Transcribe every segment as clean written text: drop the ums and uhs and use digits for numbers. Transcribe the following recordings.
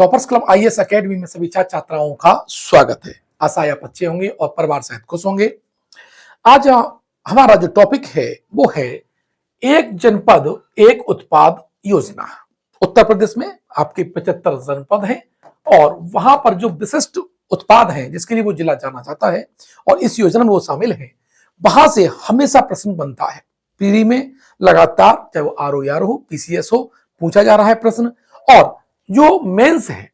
Toppers club IAS academy में सभी छात्र छात्राओं का स्वागत है। आशा आप अच्छे होंगे और परिवार सहित खुश होंगे। आज हमारा जो टॉपिक है वो है एक जनपद एक उत्पाद योजना। उत्तर प्रदेश में आपके 75 जनपद हैं और वहां पर जो विशिष्ट उत्पाद हैं जिसके लिए वो जिला जाना जाता है और इस योजना में वो शामिल है, वहां से हमेशा प्रश्न बनता है। पीढ़ी में लगातार चाहे वो आरओआर हो, पीसीएस हो, पूछा जा रहा है प्रश्न। और जो मेंस है,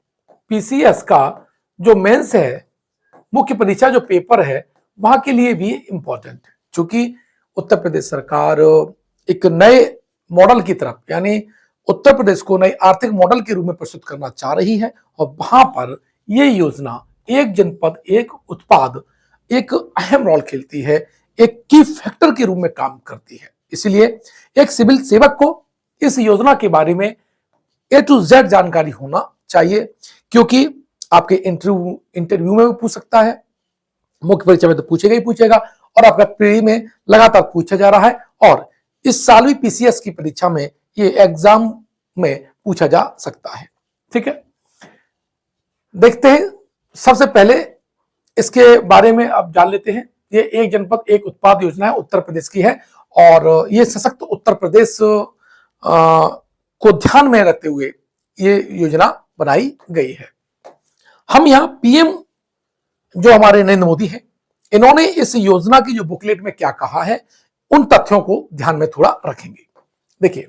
पीसीएस का जो मेंस है, मुख्य परीक्षा जो पेपर है, वहां के लिए भी इंपॉर्टेंट है, क्योंकि उत्तर प्रदेश सरकार एक नए मॉडल की तरफ, यानी उत्तर प्रदेश को नए आर्थिक मॉडल के रूप में प्रस्तुत करना चाह रही है और वहां पर यह योजना एक जनपद एक उत्पाद एक अहम रोल खेलती है, एक की फैक्टर के रूप में काम करती है। इसलिए एक सिविल सेवक को इस योजना के बारे में A to Z जानकारी होना चाहिए, क्योंकि आपके इंटरव्यू में भी पूछ सकता है, मुख्य परीक्षा में तो पूछेगा ही पूछेगा और आपका प्री में लगातार पूछा जा रहा है और इस साल भी पीसीएस की परीक्षा में ये एग्जाम में पूछा जा सकता है। ठीक है, देखते हैं। सबसे पहले इसके बारे में अब जान लेते हैं। ये एक जनपद एक उत्पाद योजना है, उत्तर प्रदेश की है और ये सशक्त उत्तर प्रदेश को ध्यान में रखते हुए ये योजना बनाई गई है। हम यहाँ पीएम जो हमारे नरेंद्र मोदी हैं, इन्होंने इस योजना की जो बुकलेट में क्या कहा है, उन तथ्यों को ध्यान में थोड़ा रखेंगे। देखिए,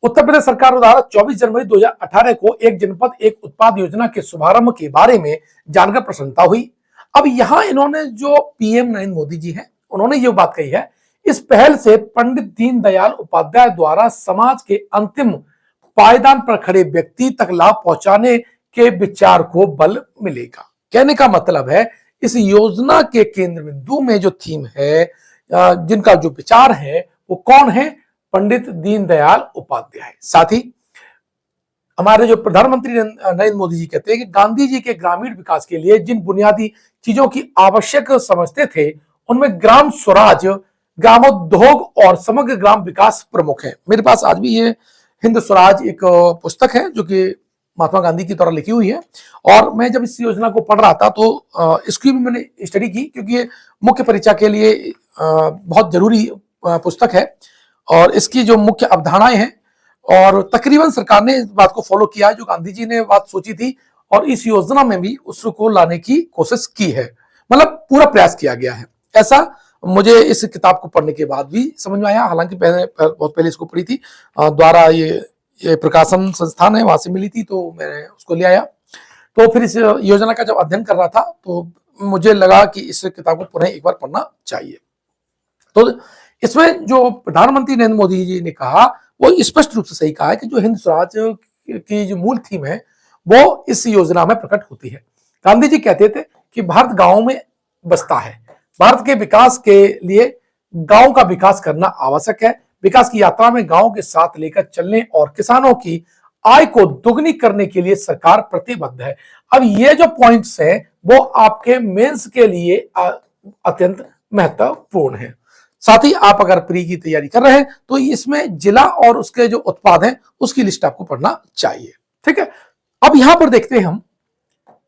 उत्तर प्रदेश सरकार द्वारा 24 जनवरी 2018 को एक जनपद एक उत्पाद योजना के शुभारंभ के बारे में जानकर प्रसन्नता हुई। अब यहां इन्होंने जो पीएम नरेंद्र मोदी जी हैं, उन्होंने ये बात कही है, इस पहल से पंडित दीनदयाल उपाध्याय द्वारा समाज के अंतिम पायदान पर खड़े व्यक्ति तक लाभ पहुंचाने के विचार को बल मिलेगा। कहने का मतलब है, इस योजना के केंद्र बिंदु में जो थीम है, जिनका जो विचार है, वो कौन है? पंडित दीनदयाल उपाध्याय। साथ ही हमारे जो प्रधानमंत्री नरेंद्र मोदी जी कहते हैं कि गांधी जी के ग्रामीण विकास के लिए जिन बुनियादी चीजों की आवश्यक समझते थे, उनमें ग्राम स्वराज, ग्रामोद्योग और समग्र ग्राम विकास प्रमुख है। मेरे पास आज भी ये हिंद स्वराज एक पुस्तक है जो कि महात्मा गांधी की तरह लिखी हुई है और मैं जब इस योजना को पढ़ रहा था तो इसकी भी मैंने स्टडी की, क्योंकि ये मुख्य परीक्षा के लिए बहुत जरूरी पुस्तक है और इसकी जो मुख्य अवधारणाएं हैं और तकरीबन सरकार ने इस बात को फॉलो किया है जो गांधी जी ने बात सोची थी और इस योजना में भी उसको लाने की कोशिश की है, मतलब पूरा प्रयास किया गया है। ऐसा मुझे इस किताब को पढ़ने के बाद भी समझ में आया। हालांकि बहुत पहले इसको पढ़ी थी, द्वारा ये प्रकाशन संस्थान है, वहां से मिली थी, तो मैंने उसको ले आया। तो फिर इस योजना का जब अध्ययन कर रहा था तो मुझे लगा कि इस किताब को पुनः एक बार पढ़ना चाहिए। तो इसमें जो प्रधानमंत्री नरेंद्र मोदी जी ने कहा वो स्पष्ट रूप से सही कहा है कि जो हिंद स्वराज की जो मूल थीम है वो इस योजना में प्रकट होती है। गांधी जी कहते थे कि भारत गांवों में बसता है, भारत के विकास के लिए गांव का विकास करना आवश्यक है। विकास की यात्रा में गांव के साथ लेकर चलने और किसानों की आय को दोगुनी करने के लिए सरकार प्रतिबद्ध है। अब ये जो पॉइंट्स हैं वो आपके मेंस के लिए अत्यंत महत्वपूर्ण है। साथ ही आप अगर प्री की तैयारी कर रहे हैं तो इसमें जिला और उसके जो उत्पाद हैं उसकी लिस्ट आपको पढ़ना चाहिए। ठीक है, अब यहां पर देखते हैं हम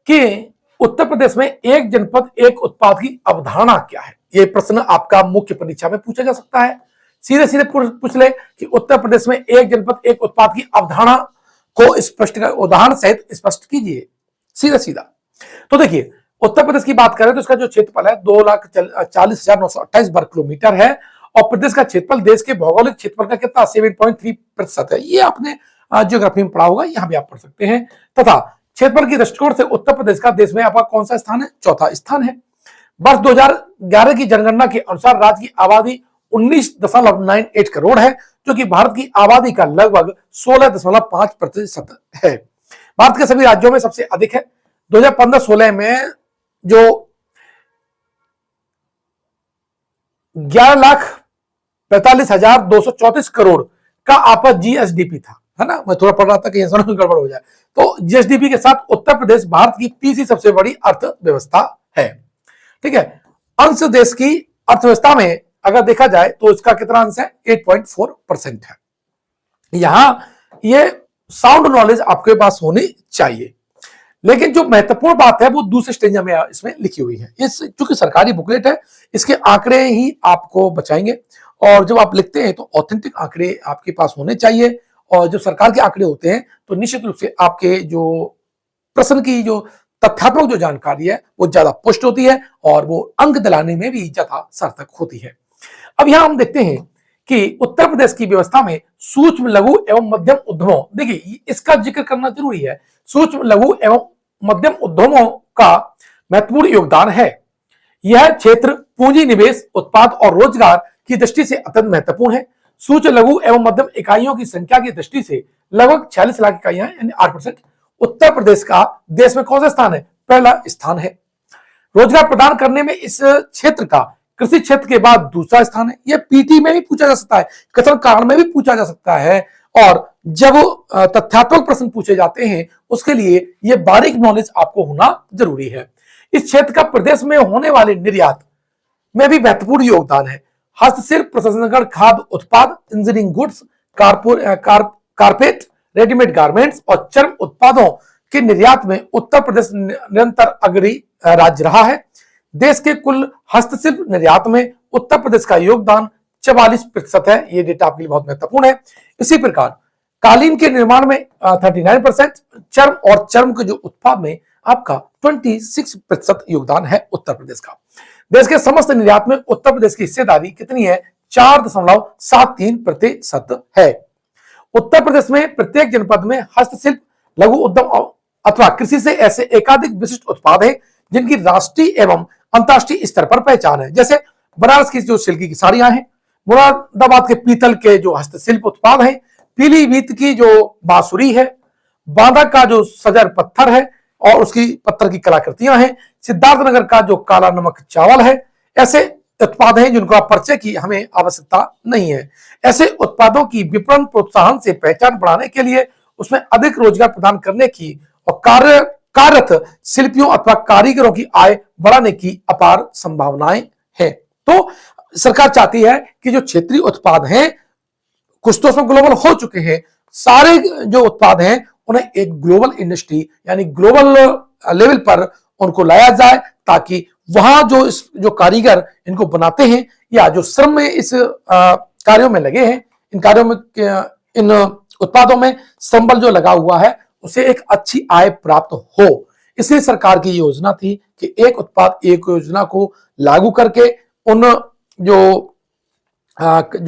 कि उत्तर प्रदेश में एक जनपद एक उत्पाद की अवधारणा क्या है। यह प्रश्न आपका मुख्य परीक्षा में पूछा जा सकता है। सीधे सीधे पूछ ले कि उत्तर प्रदेश में एक जनपद एक उत्पाद की अवधारणा को स्पष्ट उदाहरण सहित स्पष्ट कीजिए, सीधा सीधा। तो देखिए, उत्तर प्रदेश की बात करें तो इसका जो क्षेत्रफल है 2,40,928 वर्ग किलोमीटर है और प्रदेश का क्षेत्रफल देश के भौगोलिक क्षेत्रफल का कितना 7.3% है। ये आपने ज्योग्राफी में पढ़ा होगा, यहां भी आप पढ़ सकते हैं। तथा क्षेत्रफल की दृष्टिकोण से उत्तर प्रदेश का देश में आपका कौन सा स्थान है? चौथा स्थान है। वर्ष 2011 की जनगणना के अनुसार राज्य की आबादी 19.98 करोड़ है, जो कि भारत की आबादी का लगभग 16.5% है। भारत के सभी राज्यों में सबसे अधिक है। 2015-16 में जो 11,45,234 करोड़ का आपका जीएसडीपी था, है ना। मैं थोड़ा पढ़ रहा था कि गड़बड़ हो जाए। तो जीएसडीपी के साथ उत्तर प्रदेश भारत की तीसरी सबसे बड़ी अर्थव्यवस्था है। ठीक है, अंश देश की अर्थव्यवस्था में अगर देखा जाए तो इसका कितना अंश है? 8.4% है। यहां ये साउंड नॉलेज आपके पास होनी चाहिए। लेकिन जो महत्वपूर्ण बात है वो दूसरे स्टेज में इसमें लिखी हुई है। ये चूंकि सरकारी बुकलेट है, इसके आंकड़े ही आपको बचाएंगे। और जब आप लिखते हैं तो ऑथेंटिक आंकड़े आपके पास होने चाहिए। और जब सरकार के आंकड़े होते हैं तो निश्चित रूप से आपके जो प्रश्न की जो तथ्यात्मक जो जानकारी है वो ज्यादा पुष्ट होती है और वो अंक दिलाने में भी ज्यादा सार्थक होती है। अब यहां हम देखते हैं कि उत्तर प्रदेश की व्यवस्था में सूक्ष्म लघु एवं मध्यम उद्यमों, देखिए इसका जिक्र करना जरूरी है, सूक्ष्म लघु एवं मध्यम उद्यमों का महत्वपूर्ण योगदान है। यह क्षेत्र पूंजी निवेश, उत्पाद और रोजगार की दृष्टि से अत्यंत महत्वपूर्ण है। सूक्ष्म लघु एवं मध्यम इकाइयों की संख्या की दृष्टि से लगभग 46 लाख इकाइयां यानी 8%। उत्तर प्रदेश का देश में कौन सा स्थान है? पहला स्थान है। रोजगार प्रदान करने में इस क्षेत्र का कृषि क्षेत्र के बाद दूसरा स्थान है। यह पीटी में भी पूछा जा सकता है, कथन कारण में भी पूछा जा सकता है। और जब तथ्यात्मक प्रश्न पूछे जाते हैं उसके लिए यह बारीक नॉलेज आपको होना जरूरी है। इस क्षेत्र का प्रदेश में होने वाले निर्यात में भी महत्वपूर्ण योगदान है। हस्तशिल्प, प्रसंस्करण, खाद्य उत्पाद, engineering goods, carpet, readymade garments और चर्म उत्पादों के निर्यात में उत्तर प्रदेश निरंतर अग्रणी राज्य रहा है। देश के कुल हस्तशिल्प निर्यात में उत्तर प्रदेश का योगदान 44% है। ये डेटा आपके लिए बहुत महत्वपूर्ण है। इसी प्रकार कालीन के निर्माण में 39%, चर्म और चर्म के जो उत्पाद में आपका 26% योगदान है उत्तर प्रदेश का। देश के समस्त निर्यात में उत्तर प्रदेश की हिस्सेदारी कितनी है? 4.73% है। उत्तर प्रदेश में प्रत्येक जनपद में हस्तशिल्प, लघु उद्यम अथवा कृषि से ऐसे एकाधिक विशिष्ट उत्पाद हैं जिनकी राष्ट्रीय एवं अंतर्राष्ट्रीय स्तर पर पहचान है। जैसे बनारस की जो सिल्की की साड़ियां हैं, मुरादाबाद के पीतल के जो हस्तशिल्प उत्पाद हैं, पीलीभीत की जो बांसुरी है, बांदा का जो सजर पत्थर है और उसकी पत्थर की कलाकृतियां हैं, सिद्धार्थनगर का जो काला नमक चावल है, ऐसे उत्पाद हैं जिनको आप परिचय की हमें आवश्यकता नहीं है। ऐसे उत्पादों की विपणन प्रोत्साहन से पहचान बढ़ाने के लिए उसमें अधिक रोजगार प्रदान करने की और कार्यरत शिल्पियों अथवा कारीगरों की आय बढ़ाने की अपार संभावनाएं हैं। तो सरकार चाहती है कि जो क्षेत्रीय उत्पाद हैं, कुछ तो उसमें ग्लोबल हो चुके हैं, सारे जो उत्पाद हैं उन्हें एक ग्लोबल इंडस्ट्री यानी ग्लोबल लेवल पर उनको लाया जाए, ताकि वहां जो कारीगर इनको बनाते हैं या जो श्रम में इस कार्यों में लगे हैं, इन कार्यों में, इन उत्पादों में संबल जो लगा हुआ है, उसे एक अच्छी आय प्राप्त हो। इसलिए सरकार की योजना थी कि एक उत्पाद एक योजना को लागू करके उन जो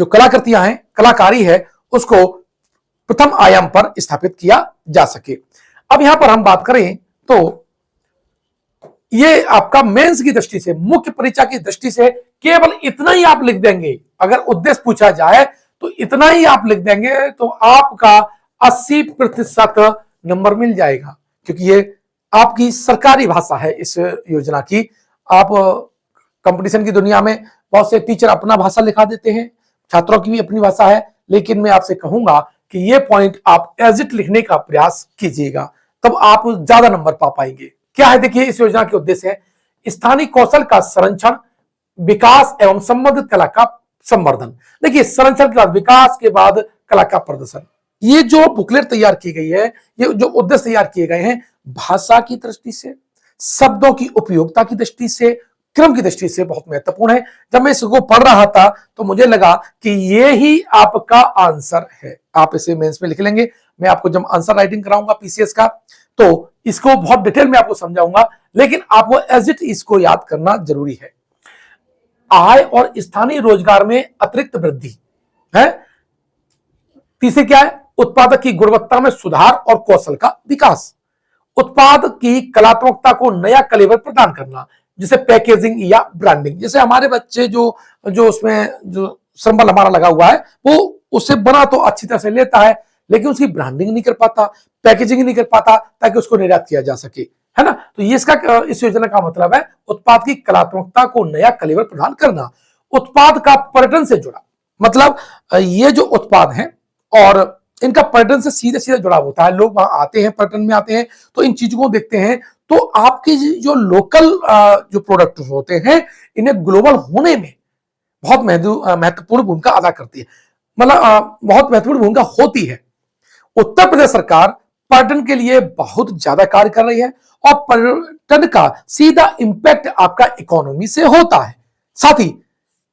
कलाकृतियां हैं, कलाकारी है, उसको प्रथम आयाम पर स्थापित किया जा सके। अब यहां पर हम बात करें तो ये आपका मेंस की दृष्टि से, मुख्य परीक्षा की दृष्टि से केवल इतना ही आप लिख देंगे। अगर उद्देश्य पूछा जाए तो इतना ही आप लिख देंगे तो आपका 80% नंबर मिल जाएगा, क्योंकि ये आपकी सरकारी भाषा है इस योजना की। आप कंपटीशन की दुनिया में बहुत से टीचर अपना भाषा लिखा देते हैं, छात्रों की भी अपनी भाषा है, लेकिन मैं आपसे कहूंगा कि ये पॉइंट आप एज इट लिखने का प्रयास कीजिएगा, तब आप ज्यादा नंबर पा पाएंगे। क्या है? देखिए, इस योजना के उद्देश्य है स्थानीय कौशल का संरक्षण, विकास एवं संबंधित कला का संवर्धन। देखिए, संरक्षण के बाद विकास, के बाद कला का प्रदर्शन। ये जो बुकलेट तैयार की गई है, ये जो उद्देश्य तैयार किए गए हैं, भाषा की दृष्टि से, शब्दों की उपयोगिता की दृष्टि से, क्रम की दृष्टि से बहुत महत्वपूर्ण है। जब मैं इसको पढ़ रहा था तो मुझे लगा कि ये ही आपका आंसर है। आप इसे मेंस में लिख लेंगे। मैं आपको जब आंसर राइटिंग कराऊंगा पीसीएस का तो इसको बहुत डिटेल में आपको समझाऊंगा, लेकिन आपको एज इट इसको याद करना जरूरी है। आय और स्थानीय रोजगार में अतिरिक्त वृद्धि है। तीसरे क्या है? उत्पादक की गुणवत्ता में सुधार और कौशल का विकास। उत्पाद की कलात्मकता को नया कलेवर प्रदान करना, जैसे पैकेजिंग या ब्रांडिंग। जैसे हमारे बच्चे जो उसमें जो संबल हमारा लगा हुआ है, वो उससे बना तो अच्छी तरह से लेता है, लेकिन उसकी ब्रांडिंग नहीं कर पाता, पैकेजिंग नहीं कर पाता, ताकि उसको निर्यात किया जा सके, है ना। तो ये इस योजना का मतलब है उत्पाद की कलात्मकता को नया कलेवर प्रदान करना। उत्पाद का पर्यटन से जुड़ा, मतलब ये जो उत्पाद हैं और इनका पर्यटन से सीधे सीधे जुड़ा होता है। लोग वहां आते हैं, पर्यटन में आते हैं, तो इन चीजों को देखते हैं, तो आपकी जो लोकल जो प्रोडक्ट होते हैं, इन्हें ग्लोबल होने में बहुत महत्वपूर्ण भूमिका अदा करती है, मतलब बहुत महत्वपूर्ण भूमिका होती है। उत्तर प्रदेश सरकार पर्यटन के लिए बहुत ज्यादा कार्य कर रही है और पर्यटन का सीधा इंपैक्ट आपका इकोनॉमी से होता है। साथ ही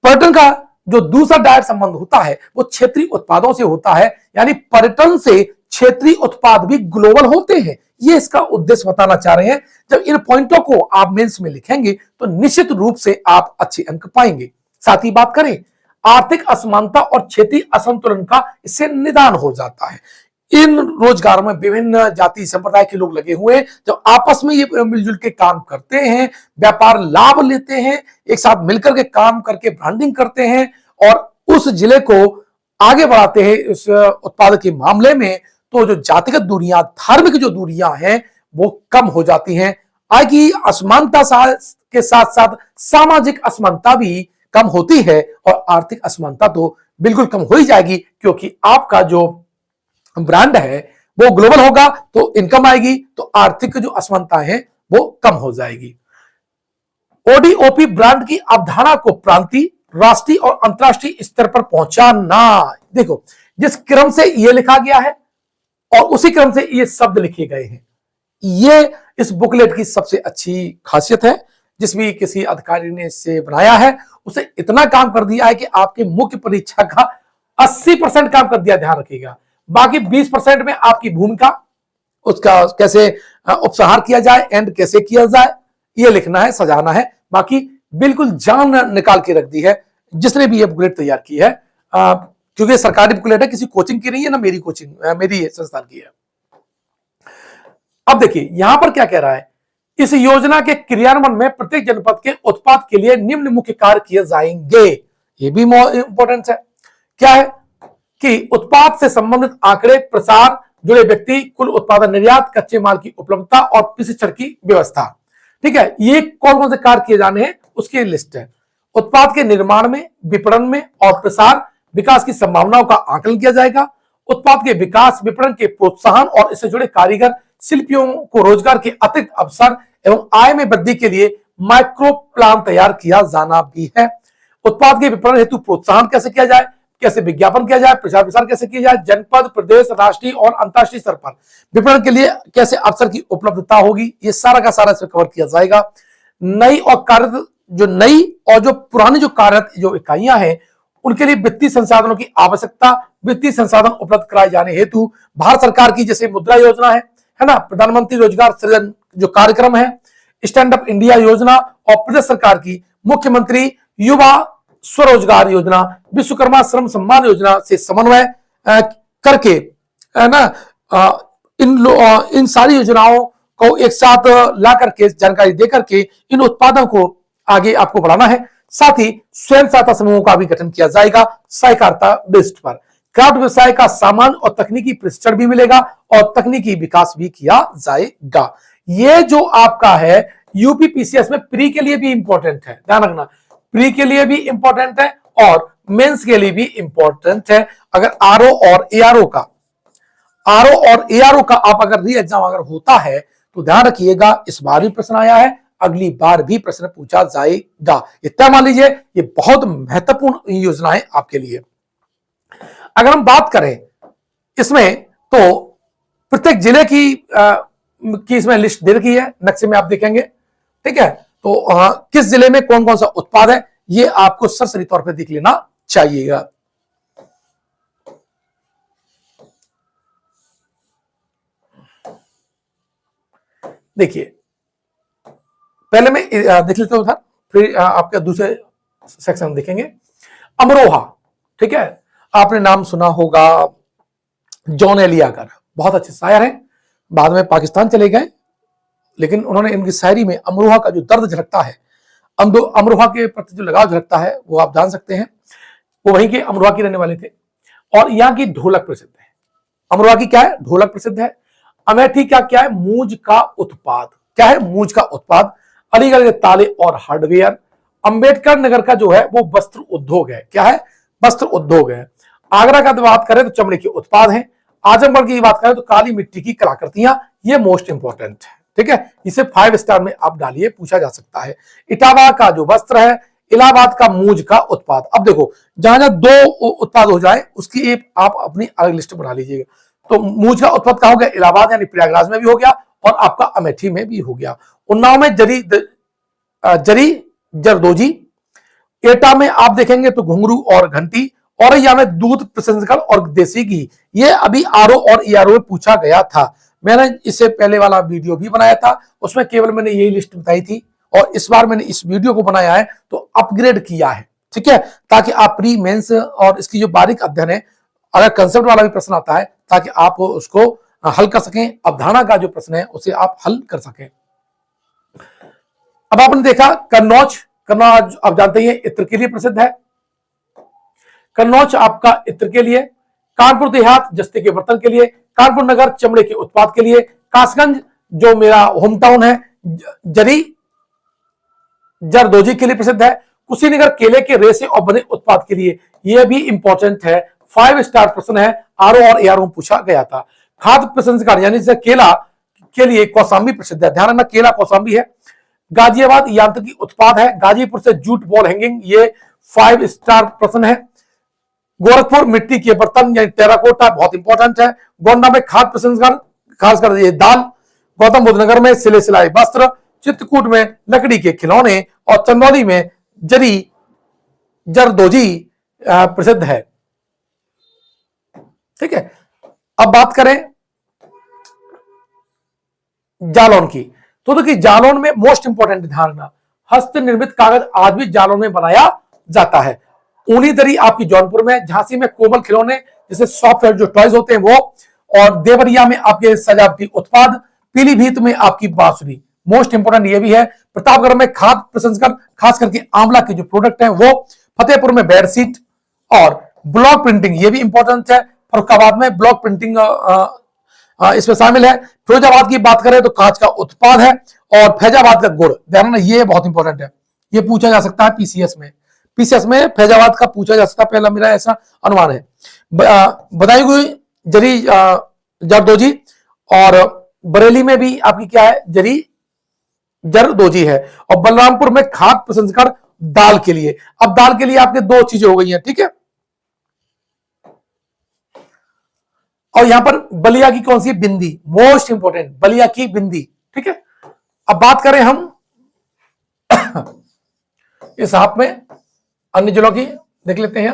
पर्यटन का जो दूसरा डायरेक्ट संबंध होता है वो क्षेत्रीय उत्पादों से होता है, यानी पर्यटन से क्षेत्रीय उत्पाद भी ग्लोबल होते हैं। ये इसका उद्देश्य बताना चाह रहे हैं। जब इन पॉइंटों को आप मेंस में लिखेंगे तो निश्चित रूप से आप अच्छे अंक पाएंगे। साथ ही बात करें आर्थिक असमानता और क्षेत्रीय असंतुलन का, इससे निदान हो जाता है। इन रोजगारों में विभिन्न जाति संप्रदाय के लोग लगे हुए हैं, जब आपस में ये मिलजुल के काम करते हैं, व्यापार लाभ लेते हैं, एक साथ मिलकर के काम करके ब्रांडिंग करते हैं और उस जिले को आगे बढ़ाते हैं उस उत्पाद के मामले में, तो जो जातिगत दूरियां, धार्मिक जो दूरियां हैं वो कम हो जाती हैं। आय की असमानता के साथ साथ सामाजिक असमानता भी कम होती है और आर्थिक असमानता तो बिल्कुल कम हो ही जाएगी, क्योंकि आपका जो ब्रांड है वो ग्लोबल होगा तो इनकम आएगी, तो आर्थिक जो असमानता है वो कम हो जाएगी। ओडीओपी ब्रांड की अवधारणा को प्रांतीय, राष्ट्रीय और अंतरराष्ट्रीय स्तर पर पहुंचाना। देखो जिस क्रम से ये लिखा गया है और उसी क्रम से ये शब्द लिखे गए हैं, ये इस बुकलेट की सबसे अच्छी खासियत है। जिस भी किसी अधिकारी ने इसे बनाया है उसे इतना काम कर दिया है कि आपकी मुख्य परीक्षा का 80% काम कर दिया। ध्यान रखिएगा, बाकी 20% में आपकी भूमिका, उसका कैसे उपसंहार किया जाए, एंड कैसे किया जाए, ये लिखना है, सजाना है। बाकी बिल्कुल जान निकाल के रख दी है जिसने भी ये बुकलेट तैयार की है, क्योंकि सरकारी बुकलेट है, किसी कोचिंग की नहीं है, ना मेरी कोचिंग, मेरी संस्थान की है। अब देखिए यहां पर क्या कह रहा है, इस योजना के क्रियान्वयन में प्रत्येक जनपद के उत्पाद के लिए निम्न मुख्य कार्य किए जाएंगे। ये भी इंपॉर्टेंट है। क्या है कि उत्पाद से संबंधित आंकड़े, प्रसार, जुड़े व्यक्ति, कुल उत्पादन, निर्यात, कच्चे माल की उपलब्धता और प्रशिक्षण की व्यवस्था। ठीक है, ये कौन कौन से कार्य किए जाने हैं उसकी लिस्ट है। उत्पाद के निर्माण में, विपणन में और प्रसार विकास की संभावनाओं का आकलन किया जाएगा। उत्पाद के विकास, विपणन के प्रोत्साहन और इससे जुड़े कारीगर, शिल्पियों को रोजगार के अतिरिक्त अवसर एवं आय में वृद्धि के लिए माइक्रो प्लान तैयार किया जाना भी है। उत्पाद के विपणन हेतु प्रोत्साहन कैसे किया जाए, कैसे विज्ञापन किया जाए, प्रचार प्रसार कैसे किया जाए, जनपद, प्रदेश, राष्ट्रीय और अंतर्राष्ट्रीय स्तर पर विपणन के लिए कैसे अवसर की उपलब्धता होगी, ये सारा का सारा इसमें कवर किया जाएगा। नई और कार्यरत, जो नई और जो पुरानी जो कार्यरत जो इकाइयां हैं उनके लिए वित्तीय संसाधनों की आवश्यकता, वित्तीय संसाधन उपलब्ध कराए जाने हेतु भारत सरकार की जैसे मुद्रा योजना है ना, प्रधानमंत्री रोजगार सृजन जो कार्यक्रम है, स्टैंड अप इंडिया योजना और प्रदेश सरकार की मुख्यमंत्री युवा स्वरोजगार योजना, विश्वकर्मा श्रम सम्मान योजना से समन्वय करके, है ना, इन सारी योजनाओं को एक साथ ला करके, जानकारी दे करके इन उत्पादों को आगे आपको बढ़ाना है। साथ ही स्वयं सहायता समूहों का भी गठन किया जाएगा सहकारिता बेस्ड पर। क्राफ्ट व्यवसाय का सामान और तकनीकी प्रशिक्षण भी मिलेगा और तकनीकी विकास भी किया जाएगा। ये जो आपका है यूपीपीसीएस में प्री के लिए भी इंपॉर्टेंट है, ध्यान रखना, प्री के लिए भी इंपॉर्टेंट है और मेंस के लिए भी इंपॉर्टेंट है। अगर आरओ और एआरओ का आप अगर री एग्जाम अगर होता है तो ध्यान रखिएगा, इस बार भी प्रश्न आया है, अगली बार भी प्रश्न पूछा जाएगा। इतना मान लीजिए ये बहुत महत्वपूर्ण योजना है आपके लिए। अगर हम बात करें इसमें तो प्रत्येक जिले की इसमें लिस्ट दे रखी है, नक्शे में आप देखेंगे। ठीक है, तो किस जिले में कौन कौन सा उत्पाद है ये आपको सरसरी तौर पे देख लेना चाहिएगा। देखिए पहले मैं देख लेता हूं, फिर आपके दूसरे सेक्शन देखेंगे। अमरोहा, ठीक है, आपने नाम सुना होगा, जॉन एलियागर बहुत अच्छे शायर हैं, बाद में पाकिस्तान चले गए, लेकिन उन्होंने इनकी शायरी में अमरोहा का जो दर्द झलकता है, अमरोहा के प्रति जो लगाव झलकता है वो आप जान सकते हैं। वो वहीं के अमरोहा के रहने वाले थे और यहाँ की ढोलक प्रसिद्ध है। अमरोहा की क्या है, ढोलक प्रसिद्ध है। अमेठी का क्या है, मूंज का उत्पाद, क्या है, मूंज का उत्पाद। अलीगढ़ के ताले और हार्डवेयर। अंबेडकर नगर का जो है वो वस्त्र उद्योग है, क्या है, वस्त्र उद्योग है। आगरा का बात करें तो चमड़े के उत्पाद हैं। आजमगढ़ की बात करें तो काली मिट्टी की कलाकृतियां, ये मोस्ट इंपॉर्टेंट है। ठीक है, इसे 5 स्टार में आप डालिए, पूछा जा सकता है। इटावा का जो वस्त्र है, इलाहाबाद का मूंज का उत्पाद। अब देखो जहां जहां 2 उत्पाद हो जाए उसकी एक आप अपनी अलग लिस्ट बना लीजिएगा। तो मूंछ का उत्पत्ति कहां हो गया? इलाहाबाद यानी प्रयागराज में भी हो गया और आपका अमेठी में भी हो गया। उन्नाव में जरी जरदोजी। एटा में आप देखेंगे तो घुंघरू और घंटी। औरैया में दूध प्रसंस्करण और देसी घी। ये अभी आरओ और ईआरओ में पूछा गया था। मैंने इससे पहले वाला वीडियो भी बनाया था, उसमें केवल मैंने यही लिस्ट बताई थी और इस बार मैंने इस वीडियो को बनाया है तो अपग्रेड किया है, ठीक है, ताकि आप प्री मेंस और इसकी जो बारीक अध्ययन है, अगर कंसेप्ट वाला भी प्रश्न आता है ताकि आप उसको हल कर सकें, अवधारणा का जो प्रश्न है उसे आप हल कर सकें। अब आपने देखा कन्नौज। कन्नौज आप जानते हैं इत्र के लिए प्रसिद्ध है। कन्नौज आपका इत्र के लिए। कानपुर देहात जस्ते के बर्तन के लिए। कानपुर नगर चमड़े के उत्पाद के लिए। कासगंज जो मेरा होम टाउन है जरी जरदोजी के लिए प्रसिद्ध है। कुशीनगर केले के रेसे और बने उत्पाद के लिए। यह भी इंपॉर्टेंट है, 5 स्टार प्रश्न है, आरओ और एआरओ में पूछा गया था। खाद्य प्रसंस्करण यानी जैसे केला के लिए कौसाम्बी प्रसिद्ध है, ध्यान रखना केला कौसाम्बी है। गाजियाबाद यांत्रिकी उत्पाद है। गाजीपुर से जूट बॉल हैंगिंग, ये 5 स्टार प्रश्न है। गोरखपुर मिट्टी के बर्तन यानी टेराकोटा, बहुत इंपॉर्टेंट है। गोंडा में खाद्य प्रसंस्करण खासकर ये दाल। गौतम बुद्ध नगर में सिले सिलाई वस्त्र। चित्रकूट में लकड़ी के खिलौने और चंदौली में जरी जरदोजी प्रसिद्ध है, ठीक है। अब बात करें जालौन की, तो देखिए जालौन में मोस्ट इंपॉर्टेंट ध्यान रखना, हस्त निर्मित कागज आज भी जालौन में बनाया जाता है। ऊनी दरी आपकी जौनपुर में। झांसी में कोमल खिलौने जैसे सॉफ्टवेयर जो टॉयज होते हैं वो। और देवरिया में आपके सजावटी उत्पाद। पीलीभीत में आपकी बांसुरी। मोस्ट इंपोर्टेंट ये भी है। प्रतापगढ़ में खाद्य प्रसंस्करण खास करके आंवला के जो प्रोडक्ट है वो। फतेहपुर में बेडशीट और ब्लॉक प्रिंटिंग, ये भी इंपॉर्टेंट है। फरुखाबाद में ब्लॉक प्रिंटिंग इसमें शामिल है। फिरोजाबाद की बात करें तो कांच का उत्पाद है। और फैजाबाद का गुड़, ध्यान रखना ये बहुत इंपॉर्टेंट है, ये पूछा जा सकता है पीसीएस में। पीसीएस में फैजाबाद का पूछा जा सकता है, पहला मेरा ऐसा अनुमान है। बदाई हुई जरी जरदोजी। और बरेली में भी आपकी क्या है? जरी जरदोजी है। और बलरामपुर में खाद्य प्रसंस्करण दाल के लिए। अब दाल के लिए आपके 2 चीजें हो गई हैं, ठीक है। और यहां पर बलिया की कौन सी? बिंदी, मोस्ट इंपोर्टेंट, बलिया की बिंदी, ठीक है। अब बात करें हम इस हाथ में अन्य जिलों की, देख लेते हैं।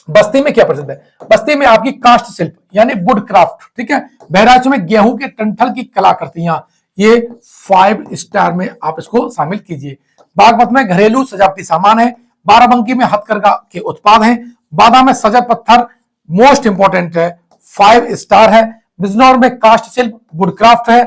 बस्ती में क्या प्रसिद्ध है? बस्ती में आपकी काष्ठ शिल्प यानी वुड क्राफ्ट, ठीक है। बहराइच में गेहूं के टंठल की कलाकृतियां, ये 5 स्टार में आप इसको शामिल कीजिए। बागपत में घरेलू सजावटी सामान है। बाराबंकी में हथकरघा के उत्पाद हैं। बादा में सजा पत्थर, मोस्ट इंपोर्टेंट है, 5 स्टार है। बिजनौर में काष्ठ शिल्प वुड क्राफ्ट है।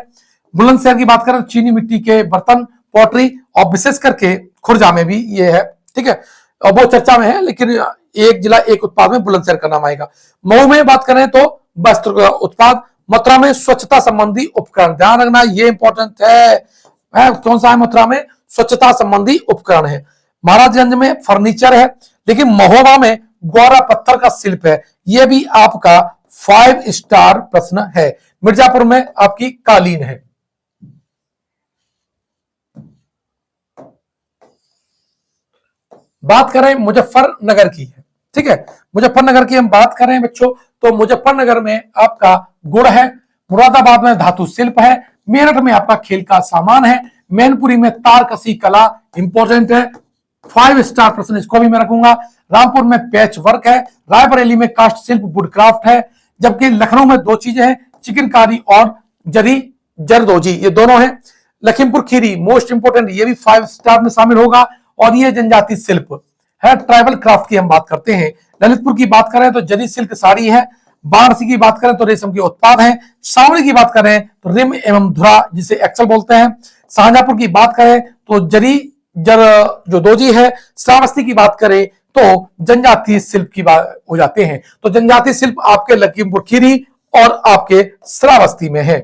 बुलंदशहर की बात करें चीनी मिट्टी के बर्तन पॉटरी, और विशेष करके खुर्जा में भी ये है, ठीक है। और वो चर्चा में है, लेकिन एक जिला एक उत्पाद में बुलंदशहर का नाम आएगा। मऊ में बात करें तो वस्त्र का उत्पाद। मथुरा में स्वच्छता संबंधी उपकरण, ध्यान रखना ये इंपॉर्टेंट है। कौन सा है? मथुरा में स्वच्छता संबंधी उपकरण है। महाराजगंज में फर्नीचर है। लेकिन महोबा में गौरा पत्थर का शिल्प है, यह भी आपका 5 स्टार प्रश्न है। मिर्जापुर में आपकी कालीन है। बात करें मुजफ्फरनगर की है, ठीक है। मुजफ्फरनगर की हम बात करें बच्चों तो मुजफ्फरनगर में आपका गुड़ है। मुरादाबाद में धातु शिल्प है। मेरठ में आपका खेल का सामान है। मैनपुरी में तारकसी कला इंपॉर्टेंट है, 5 स्टार प्रश्न इसको भी मैं रखूंगा। रामपुर में पैच वर्क है। रायबरेली में काष्ठ शिल्प वुड क्राफ्ट है। जबकि लखनऊ में 2 चीजें हैं, चिकनकारी और जरी जरदोजी, ये दोनों हैं। लखीमपुर खीरी मोस्ट इंपोर्टेंट, ये भी 5 स्टार में शामिल होगा। और ये जनजाति शिल्प है, ट्राइबल क्राफ्ट की हम बात करते हैं। ललितपुर की बात करें तो जरी सिल्क साड़ी है। वाराणसी की बात करें तो रेशम के उत्पाद हैं। शामली की बात करें तो रिम एवं धुरा जिसे एक्सल बोलते हैं। शाहजहांपुर की बात करें तो जरी जरदोजी है। श्रावस्ती की बात करें तो जनजातीय शिल्प की बात हो जाते हैं। तो जनजातीय शिल्प आपके लखीमपुर खीरी और आपके श्रावस्ती में है।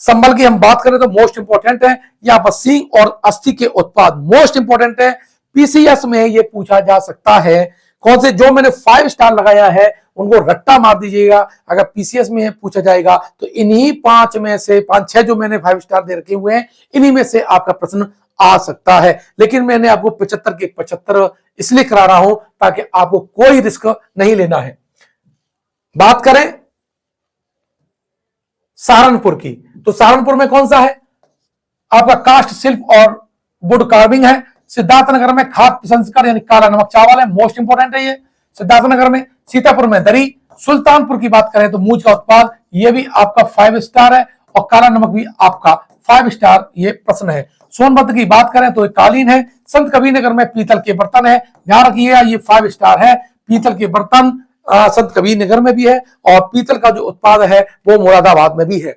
संबल की हम बात करें तो मोस्ट इंपोर्टेंट है, यहाँ पर सींग और अस्थि के उत्पाद मोस्ट इंपोर्टेंट है। पीसीएस में ये पूछा जा सकता है। कौन से? जो मैंने 5 स्टार लगाया है उनको रट्टा मार दीजिएगा। अगर पीसीएस में पूछा जाएगा तो इन्हीं 5 में से 5-6 जो मैंने 5 स्टार दे रखे हुए हैं, इन्हीं में से आपका प्रश्न आ सकता है। लेकिन मैंने आपको 75 के 75 इसलिए करा रहा हूं ताकि आपको कोई रिस्क नहीं लेना है। बात करें सहारनपुर की, तो सहारनपुर में कौन सा है आपका कास्ट शिल्प और वुड कार्विंग है। सिद्धार्थनगर में खाद्य प्रसंस्करण यानी काला नमक चावल है, मोस्ट इंपोर्टेंट है ये सिद्धार्थनगर में। सीतापुर में दरी। सुल्तानपुर की बात करें तो मूंज का उत्पाद, ये भी आपका 5 स्टार है, और काला नमक भी आपका 5 स्टार ये प्रश्न है। सोनभद्र की बात करें तो कालीन है। संत कबीरनगर में पीतल के बर्तन है, ध्यान रखिएगा ये 5 स्टार है। पीतल के बर्तन संत कबीरनगर में भी है, और पीतल का जो उत्पाद है वो मुरादाबाद में भी है।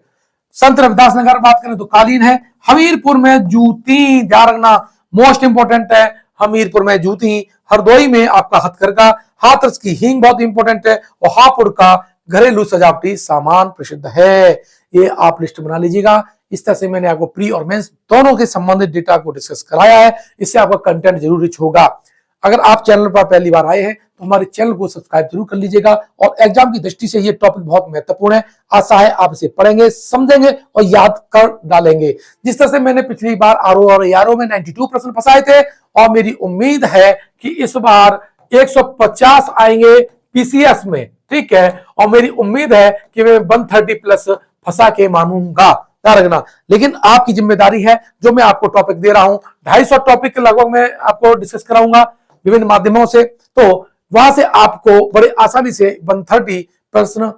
संत रविदास नगर बात करें तो कालीन है। हमीरपुर में जूती, ध्यान रखना मोस्ट इंपोर्टेंट है, हमीरपुर में जूती। हरदोई में आपका हथकरघा। हाथरस की हींग बहुत इंपोर्टेंट है, और हापुड़ का घरेलू सजावटी सामान प्रसिद्ध है। ये आप लिस्ट बना लीजिएगा। इस तरह से मैंने आपको प्री और मेंस दोनों के संबंधित डेटा को डिस्कस कराया है, इससे आपका कंटेंट जरूर रिच होगा। अगर आप चैनल पर पहली बार आए हैं तो हमारे चैनल को सब्सक्राइब जरूर कर लीजिएगा, और एग्जाम की दृष्टि से ये टॉपिक बहुत महत्वपूर्ण है। आशा है आप इसे पढ़ेंगे, समझेंगे और याद कर डालेंगे। जिस तरह से मैंने पिछली बार आरओ और यारो में 92 प्रश्न फंसाए थे, और मेरी उम्मीद है कि इस बार 150 आएंगे पीसीएस में, ठीक है। और मेरी उम्मीद है कि मैं 130 प्लस फंसा के मानूंगा, ध्यान रखना। लेकिन आपकी जिम्मेदारी है, जो मैं आपको टॉपिक दे रहा हूं 250 टॉपिक लगभग मैं आपको डिस्कस कराऊंगा विभिन्न माध्यमों से, तो वहां से आपको बड़े आसानी से 130 प्रश्न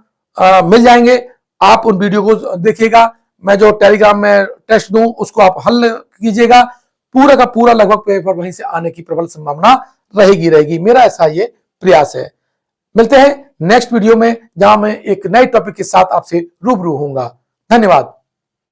मिल जाएंगे। आप उन वीडियो को देखिएगा, मैं जो टेलीग्राम में टेस्ट दूं उसको आप हल कीजिएगा। पूरा का पूरा लगभग पेपर वहीं से आने की प्रबल संभावना रहेगी। मेरा ऐसा ये प्रयास है। मिलते हैं नेक्स्ट वीडियो में, जहां मैं एक नए टॉपिक के साथ आपसे रूबरू होऊंगा। धन्यवाद।